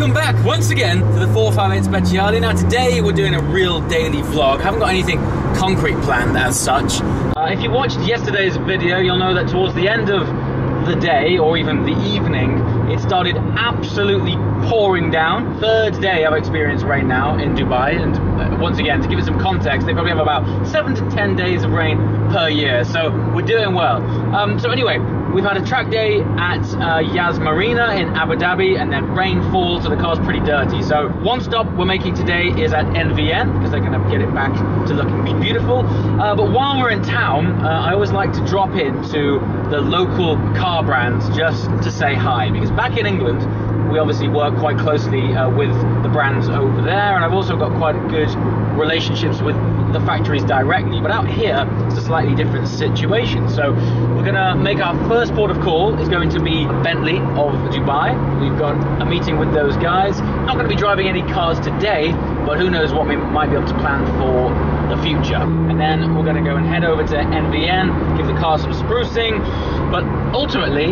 welcome back once again to the 458 Speciale. Now today we're doing a real daily vlog. I haven't got anything concrete planned as such. If you watched yesterday's video, you'll know that towards the end of the day, or even the evening, it started absolutely pouring down. Third day I've experienced rain now in Dubai, and once again, to give it some context, they probably have about 7 to 10 days of rain per year, so we're doing well. So anyway, we've had a track day at Yas Marina in Abu Dhabi, and then rainfall, so the car's pretty dirty. So one stop we're making today is at NVN, because they're going to get it back to looking beautiful. But while we're in town, I always like to drop into the local car brands just to say hi, because back in England, we obviously work quite closely with the brands over there, and I've also got quite good relationships with the factories directly. But out here, it's a slightly different situation. So we're gonna make our first port of call is going to be Bentley of Dubai. We've got a meeting with those guys. Not gonna be driving any cars today, but who knows what we might be able to plan for the future. And then we're gonna go and head over to NVN, give the car some sprucing. But ultimately,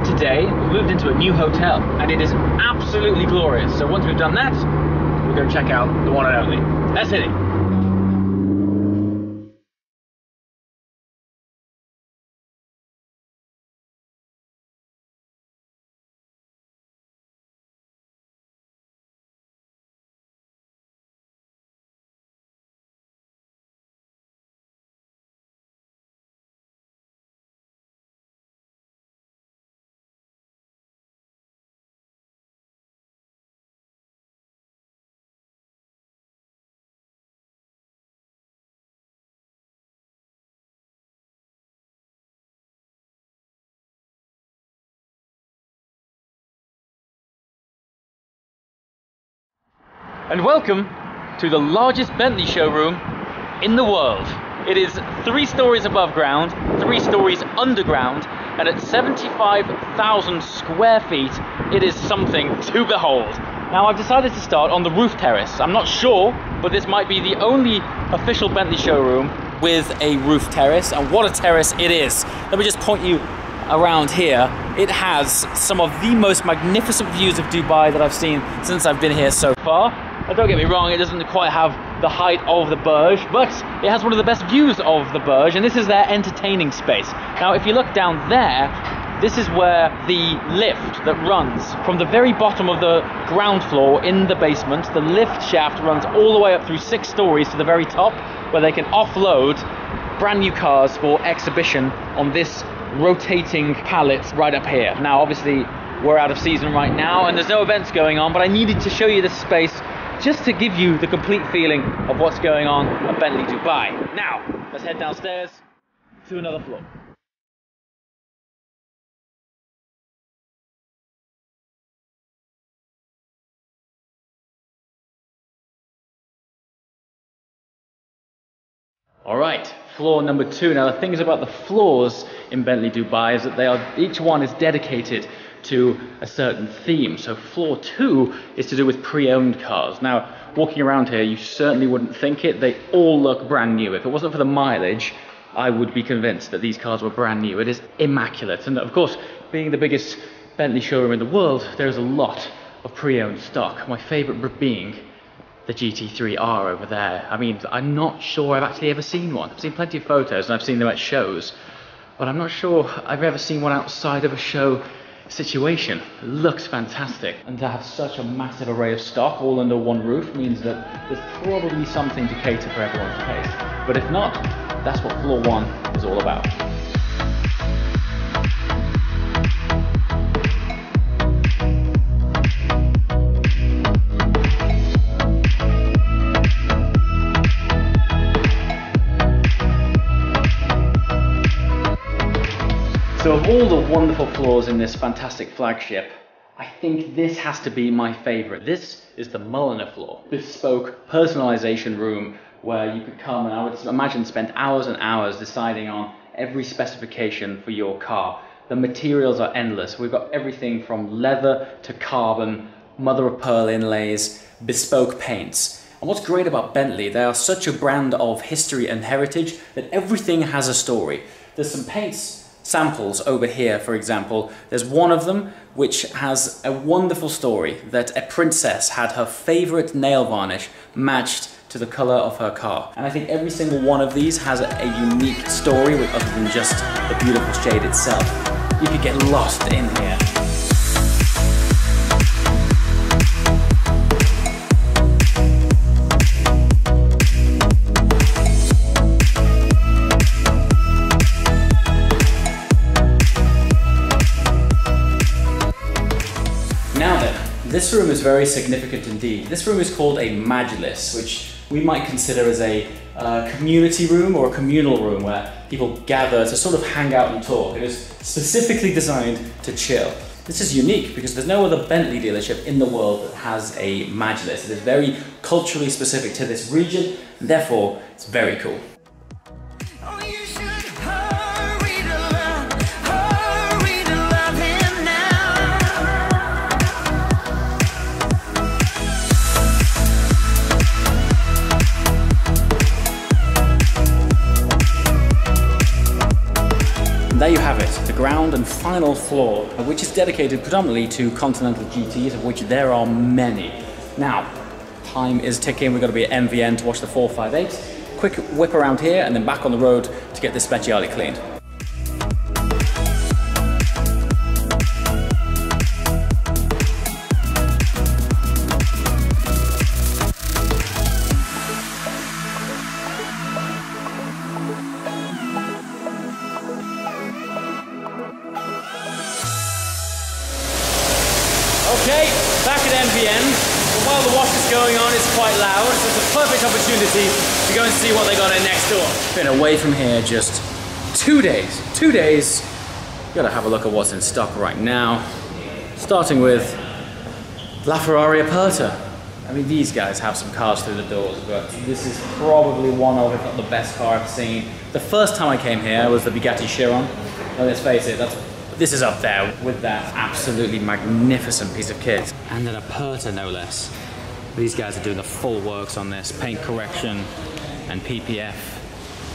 today we've moved into a new hotel, and it is absolutely glorious. So once we've done that, we're going to check out the one and only. Let's hit it. And welcome to the largest Bentley showroom in the world. It is 3 stories above ground, 3 stories underground, and at 75,000 square feet, it is something to behold. Now I've decided to start on the roof terrace. I'm not sure, but this might be the only official Bentley showroom with a roof terrace, and what a terrace it is. Let me just point you around here. It has some of the most magnificent views of Dubai that I've seen since I've been here so far. Now, don't get me wrong, it doesn't quite have the height of the Burj, but it has one of the best views of the Burj, and this is their entertaining space. Now, if you look down there, this is where the lift that runs from the very bottom of the ground floor in the basement, the lift shaft runs all the way up through 6 stories to the very top, where they can offload brand new cars for exhibition on this rotating pallet right up here. Now, obviously, we're out of season right now, and there's no events going on, but I needed to show you this space just to give you the complete feeling of what's going on at Bentley Dubai. Now, let's head downstairs to another floor. All right, floor number 2. Now, the things about the floors in Bentley Dubai is that each one is dedicated to a certain theme. So floor 2 is to do with pre-owned cars. Now, walking around here, you certainly wouldn't think it. They all look brand new. If it wasn't for the mileage, I would be convinced that these cars were brand new. It is immaculate. And of course, being the biggest Bentley showroom in the world, there's a lot of pre-owned stock. My favorite being the GT3R over there. I mean, I'm not sure I've actually ever seen one. I've seen plenty of photos and I've seen them at shows, but I'm not sure I've ever seen one outside of a show situation. It looks fantastic, and to have such a massive array of stock all under one roof means that there's probably something to cater for everyone's taste. But if not, that's what floor 1 is all about. So of all the wonderful floors in this fantastic flagship, I think this has to be my favorite. This is the Mulliner floor, bespoke personalization room where you could come and I would imagine spend hours and hours deciding on every specification for your car. The materials are endless. We've got everything from leather to carbon, mother of pearl inlays, bespoke paints. And what's great about Bentley, they are such a brand of history and heritage that everything has a story. There's some paints samples over here, for example. There's one of them which has a wonderful story that a princess had her favorite nail varnish matched to the color of her car. And I think every single one of these has a unique story other than just the beautiful shade itself. You could get lost in here. Now then, this room is very significant indeed. This room is called a majlis, which we might consider as a community room or a communal room where people gather to sort of hang out and talk. It is specifically designed to chill. This is unique because there's no other Bentley dealership in the world that has a majlis. It is very culturally specific to this region, and therefore it's very cool. There you have it, the ground and final floor, which is dedicated predominantly to Continental GTs, of which there are many. Now, time is ticking, we've got to be at MVN to watch the 458. Quick whip around here and then back on the road to get this Speciale cleaned. Okay, back at MVN. While the wash is going on, it's quite loud, so it's a perfect opportunity to go and see what they got in next door. Been away from here just 2 days. 2 days. Gotta have a look at what's in stock right now. Starting with La Ferrari Aperta. I mean, these guys have some cars through the doors, but this is probably one of, if not the best car I've seen. The first time I came here was the Bugatti Chiron. And let's face it, this is up there with that absolutely magnificent piece of kit. And an Aperta, no less. These guys are doing the full works on this, paint correction and PPF.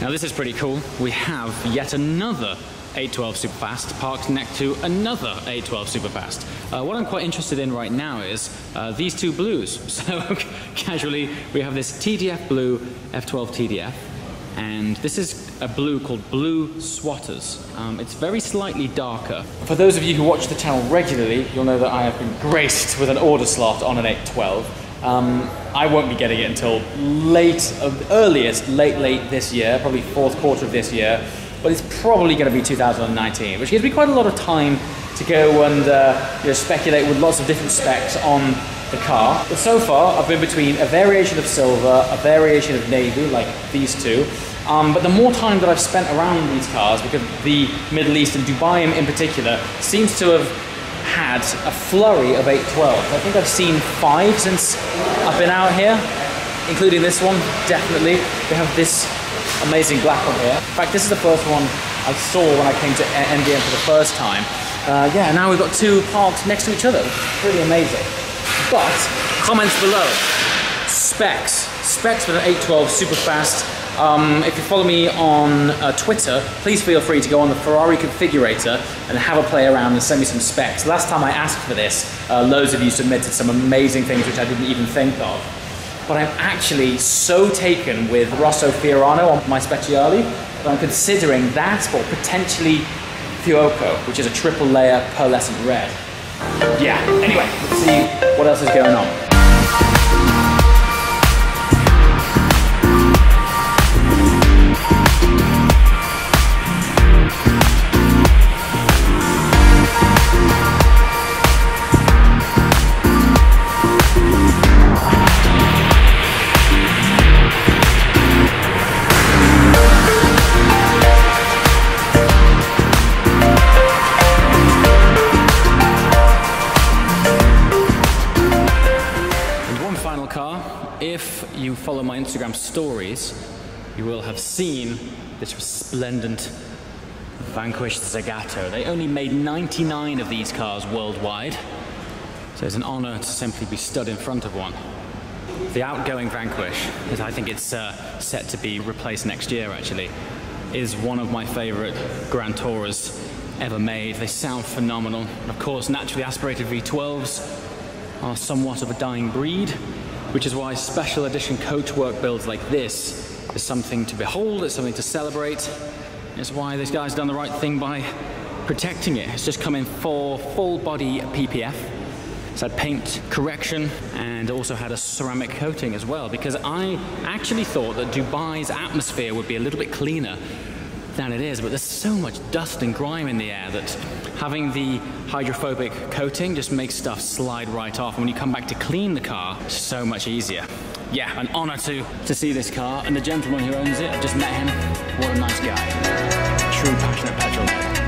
Now this is pretty cool. We have yet another 812 Superfast parked next to another 812 Superfast. What I'm quite interested in right now is these two blues. So casually, we have this TDF blue F12 TDF. And this is a blue called Blue Swatters. It's very slightly darker. For those of you who watch the channel regularly, you'll know that I have been graced with an order slot on an 812. I won't be getting it until earliest late this year, probably fourth quarter of this year, but it's probably going to be 2019, which gives me quite a lot of time to go and speculate with lots of different specs on the car. But so far, I've been between a variation of silver, a variation of navy, like these two. But the more time that I've spent around these cars, because the Middle East and Dubai in particular seems to have had a flurry of 812s. I think I've seen 5 since I've been out here, including this one, definitely. They have this amazing black one here. In fact, this is the first one I saw when I came to MVN for the first time. Yeah, now we've got two parked next to each other, which is pretty amazing. But, comments below. Specs for an 812 Superfast. If you follow me on Twitter, please feel free to go on the Ferrari configurator and have a play around and send me some specs. Last time I asked for this, loads of you submitted some amazing things which I didn't even think of. But I'm actually so taken with Rosso Fiorano on my Speciale that I'm considering that or potentially Fuoco, which is a triple layer pearlescent red. Yeah, anyway, let's see what else is going on. If you follow my Instagram stories, you will have seen this resplendent Vanquish Zagato. They only made 99 of these cars worldwide, so it's an honor to simply be stood in front of one. The outgoing Vanquish, I think it's set to be replaced next year actually. is one of my favorite Grand Tourers ever made. They sound phenomenal. And of course, naturally aspirated V12s are somewhat of a dying breed, which is why special edition coachwork builds like this is something to behold, it's something to celebrate. It's why this guy's done the right thing by protecting it. It's just come in for full body PPF. It's had paint correction and also had a ceramic coating as well, because I actually thought that Dubai's atmosphere would be a little bit cleaner than it is, but there's so much dust and grime in the air that having the hydrophobic coating just makes stuff slide right off. And when you come back to clean the car, it's so much easier. Yeah, an honor to see this car, and the gentleman who owns it, I've just met him. What a nice guy. True passionate petrolhead.